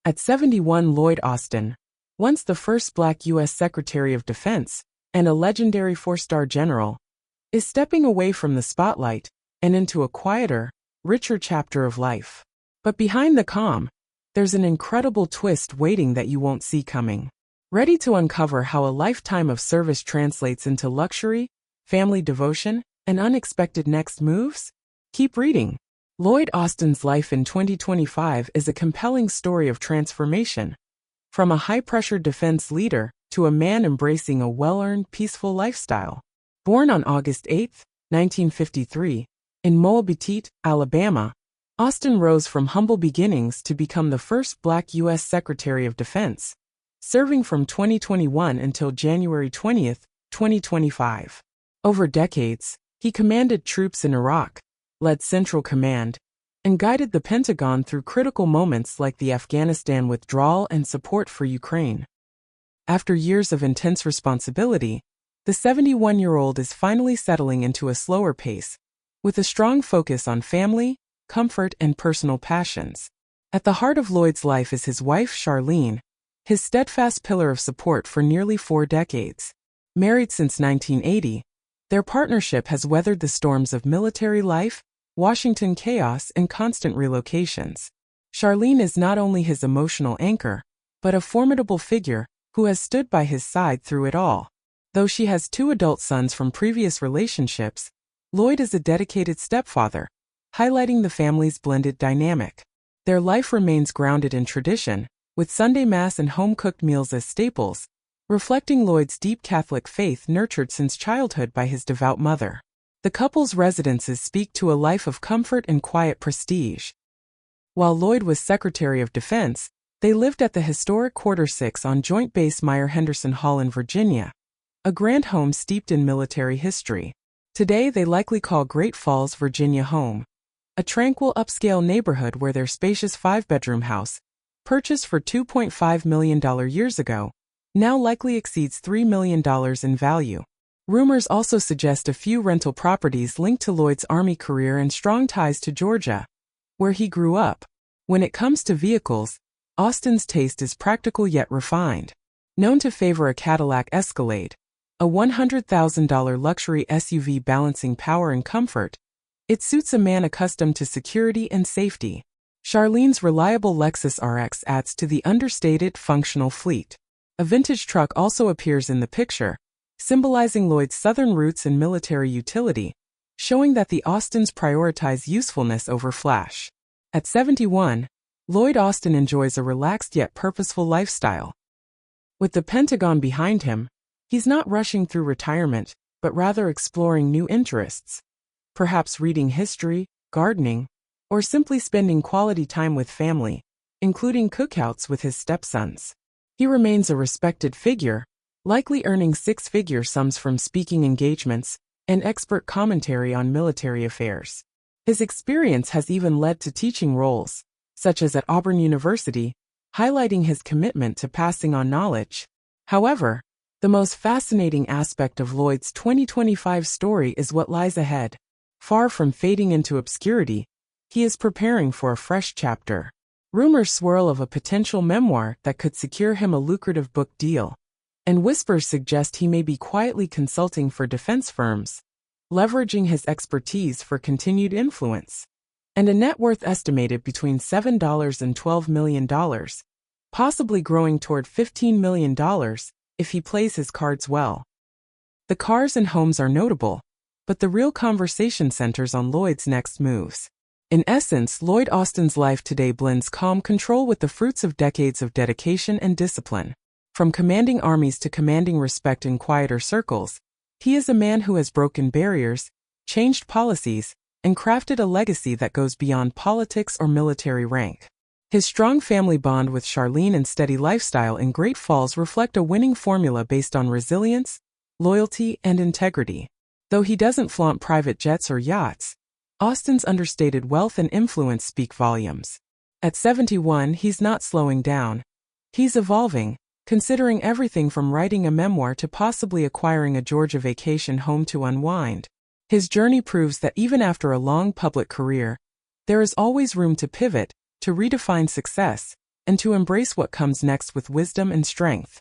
At 71, Lloyd Austin, once the first Black U.S. Secretary of Defense and a legendary four-star general, is stepping away from the spotlight and into a quieter, richer chapter of life. But behind the calm, there's an incredible twist waiting that you won't see coming. Ready to uncover how a lifetime of service translates into luxury, family devotion, and unexpected next moves? Keep reading. Lloyd Austin's life in 2025 is a compelling story of transformation, from a high-pressure defense leader to a man embracing a well-earned, peaceful lifestyle. Born on August 8, 1953, in Moabit, Alabama, Austin rose from humble beginnings to become the first Black U.S. Secretary of Defense, serving from 2021 until January 20, 2025. Over decades, he commanded troops in Iraq, led Central Command, and guided the Pentagon through critical moments like the Afghanistan withdrawal and support for Ukraine. After years of intense responsibility, the 71-year-old is finally settling into a slower pace, with a strong focus on family, comfort, and personal passions. At the heart of Lloyd's life is his wife, Charlene, his steadfast pillar of support for nearly 4 decades. Married since 1980, their partnership has weathered the storms of military life, Washington chaos, and constant relocations. Charlene is not only his emotional anchor, but a formidable figure who has stood by his side through it all. Though she has 2 adult sons from previous relationships, Lloyd is a dedicated stepfather, highlighting the family's blended dynamic. Their life remains grounded in tradition, with Sunday Mass and home-cooked meals as staples, reflecting Lloyd's deep Catholic faith nurtured since childhood by his devout mother. The couple's residences speak to a life of comfort and quiet prestige. While Lloyd was Secretary of Defense, they lived at the historic Quarter 6 on Joint Base Myer-Henderson Hall in Virginia, a grand home steeped in military history. Today they likely call Great Falls, Virginia home, a tranquil upscale neighborhood where their spacious 5-bedroom house, purchased for $2.5 million years ago, now likely exceeds $3 million in value. Rumors also suggest a few rental properties linked to Lloyd's Army career and strong ties to Georgia, where he grew up. When it comes to vehicles, Austin's taste is practical yet refined. Known to favor a Cadillac Escalade, a $100,000 luxury SUV balancing power and comfort, it suits a man accustomed to security and safety. Charlene's reliable Lexus RX adds to the understated, functional fleet. A vintage truck also appears in the picture, symbolizing Lloyd's Southern roots and military utility, showing that the Austins prioritize usefulness over flash. At 71, Lloyd Austin enjoys a relaxed yet purposeful lifestyle. With the Pentagon behind him, he's not rushing through retirement, but rather exploring new interests. Perhaps reading history, gardening, or simply spending quality time with family, including cookouts with his stepsons. He remains a respected figure, likely earning 6-figure sums from speaking engagements and expert commentary on military affairs. His experience has even led to teaching roles, such as at Auburn University, highlighting his commitment to passing on knowledge. However, the most fascinating aspect of Lloyd's 2025 story is what lies ahead. Far from fading into obscurity, he is preparing for a fresh chapter. Rumors swirl of a potential memoir that could secure him a lucrative book deal, and whispers suggest he may be quietly consulting for defense firms, leveraging his expertise for continued influence. And a net worth estimated between $7 and $12 million, possibly growing toward $15 million if he plays his cards well. The cars and homes are notable, but the real conversation centers on Lloyd's next moves. In essence, Lloyd Austin's life today blends calm control with the fruits of decades of dedication and discipline. From commanding armies to commanding respect in quieter circles, he is a man who has broken barriers, changed policies, and crafted a legacy that goes beyond politics or military rank. His strong family bond with Charlene and steady lifestyle in Great Falls reflect a winning formula based on resilience, loyalty, and integrity. Though he doesn't flaunt private jets or yachts, Austin's understated wealth and influence speak volumes. At 71, he's not slowing down. He's evolving, considering everything from writing a memoir to possibly acquiring a Georgia vacation home to unwind. His journey proves that even after a long public career, there is always room to pivot, to redefine success, and to embrace what comes next with wisdom and strength.